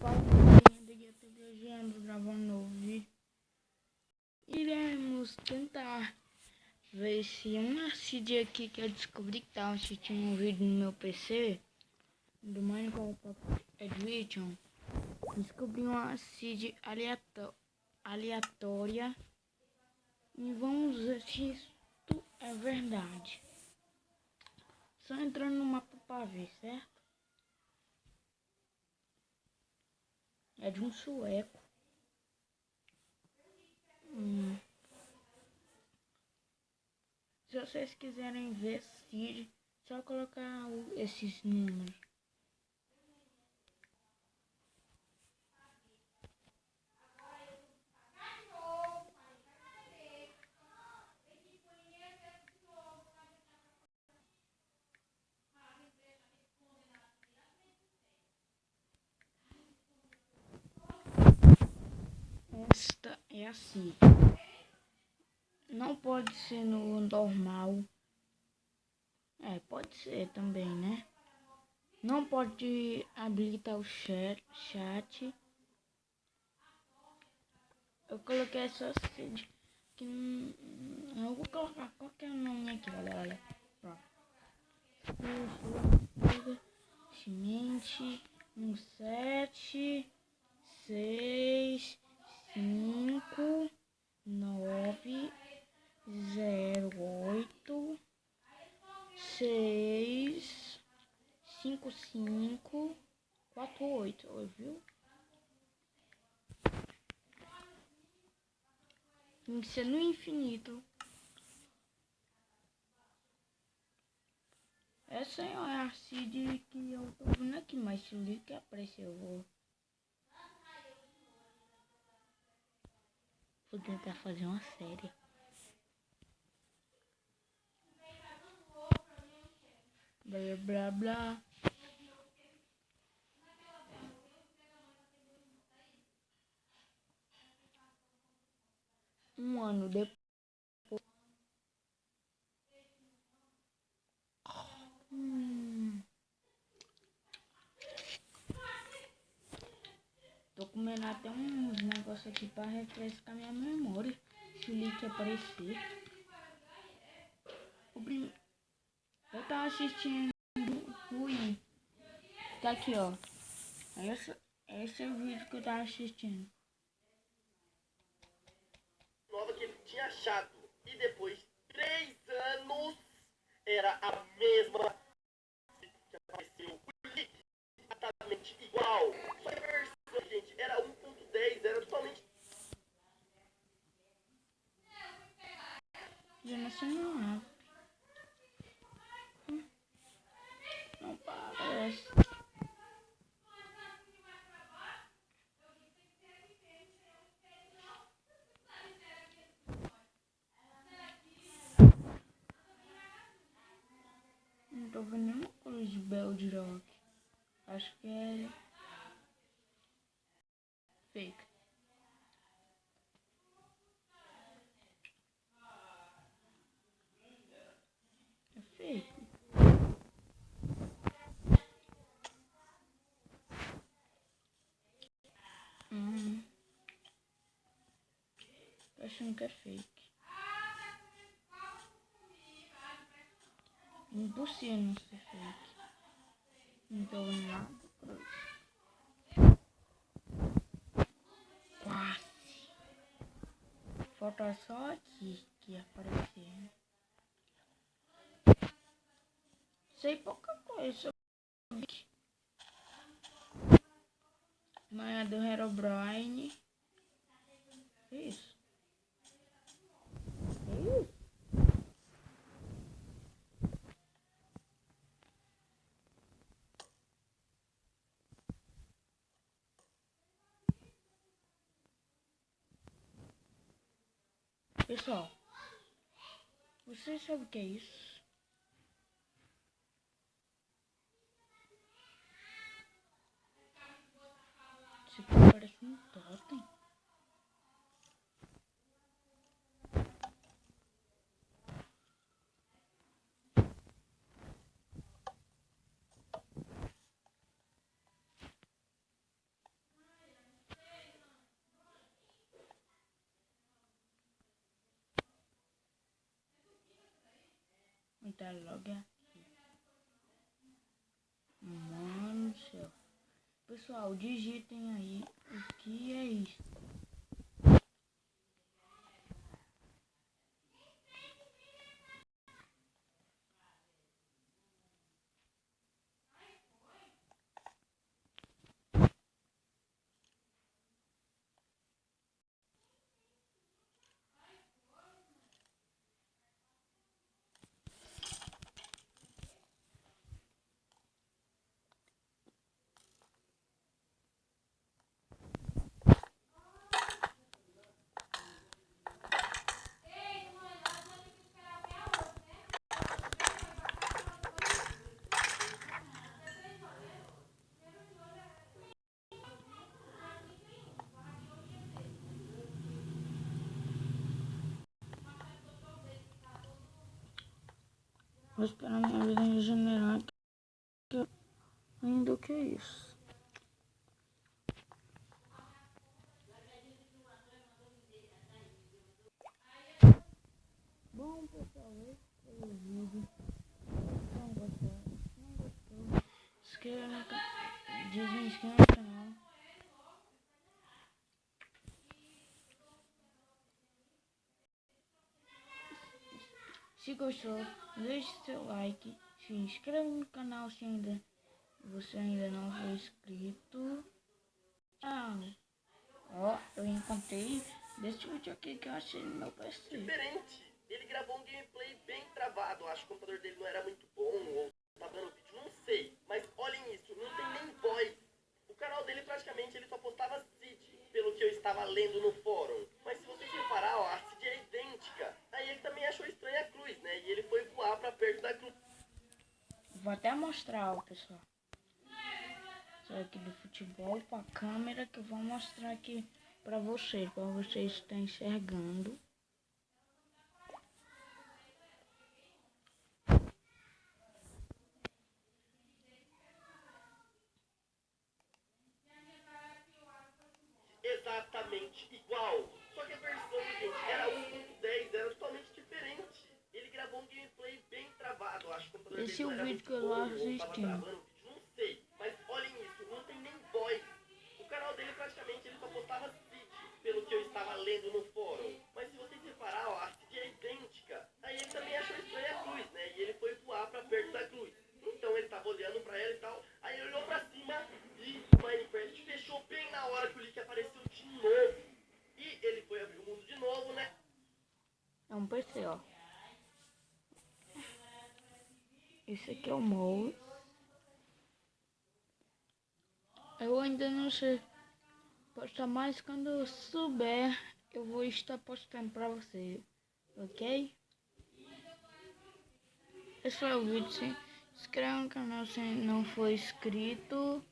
Galerinha, tô viajando, gravando um novo vídeo. Iremos tentar ver se uma seed aqui que eu descobri que tava assistindo um vídeo no meu PC do Minecraft Edition. Descobri uma seed aleatória e vamos ver se isso é verdade. Só entrando no mapa pra ver, certo? É de um sueco. Se vocês quiserem ver seed, só colocar esses números. Esta é a seed. Não pode ser no normal. Pode ser também, né? Não pode habilitar o chat. Eu coloquei essa seed que eu vou colocar qualquer nome aqui, olha. Pronto. Semente 17 6 5 9 0 8 6 5 5 4 8, viu? Tem que ser no infinito. Essa é a seed que eu tô vendo aqui, mas se o link aparecer eu vou tentar fazer uma série. Blá blá blá. Um ano depois. Tô comendo até uns negócios aqui pra refrescar minha memória. Se o link aparecer. Eu tava assistindo ruim. Tá aqui, ó. Esse é o vídeo que eu tava assistindo. Nova que ele tinha achado. E depois 3 anos era a mesma que apareceu. O link exatamente igual. Só que a versão, gente, era 1.10, era totalmente. Já nacional. Não parece. Não tô vendo nenhuma coisa de Bedrock. Acho que é fake. É fake. Tô achando que é fake. Impossível não ser fake. Não tô vendo nada por isso. Quase. Falta só aqui que aparecer. Sei pouca coisa. Manhã do Herobrine. Que isso? Que isso? Pessoal, vocês sabem o que é isso? Isso aqui parece um totem. digitar logo aqui. Mano do céu. Pessoal, digitem aí o que é isso. Vou esperar minha vida regenerar. Ainda o que é isso? Bom, pessoal, esse foi o vídeo. Se não gostou, se inscreva no canal. Desinscreva no canal. Se gostou, deixe seu like. Se inscreva no canal se você ainda não for inscrito. Tchau. Ó, eu encontrei desse vídeo aqui que eu achei no meu PC. Diferente. Ele gravou um gameplay bem travado. Acho que o computador dele não era muito bom ou tava dando vídeo, não sei. Mas olhem isso, não tem nem voz. O canal dele praticamente ele só postava Seed, pelo que eu estava lendo no fórum. Mas se vocês reparar, ó, a Seed é idêntica. Aí ele também achou estranha a cruz, né? E ele foi voar pra perto da cruz. Vou até mostrar, ó, pessoal. Sai aqui do futebol pra câmera que eu vou mostrar aqui pra vocês estarem enxergando. Exatamente igual. Só que a versão, gente, era 1.10, era totalmente diferente. Ele gravou um gameplay bem travado. Acho que o computador Esse é dele o não era vídeo muito que eu bom, tô ou tava assistindo. travando o vídeo, não sei. Mas olhem isso, não tem nem voz. O canal dele praticamente ele só postava Seed, pelo que eu estava lendo no fórum. Mas se vocês reparar, ó, a Seed é idêntica. Aí ele também achou estranha a cruz, né? E ele foi voar pra perto da cruz. Então ele tava olhando pra ela e tal. Aí ele olhou pra cima e o Minecraft fechou bem na hora que o Lick apareceu de novo. E ele foi abrir o mundo de novo, né? É um PC, ó. Esse aqui é o mouse. Eu ainda não sei postar mais. Quando eu souber, eu vou estar postando pra você, ok? Esse foi o vídeo. Se inscreva no canal se não for inscrito.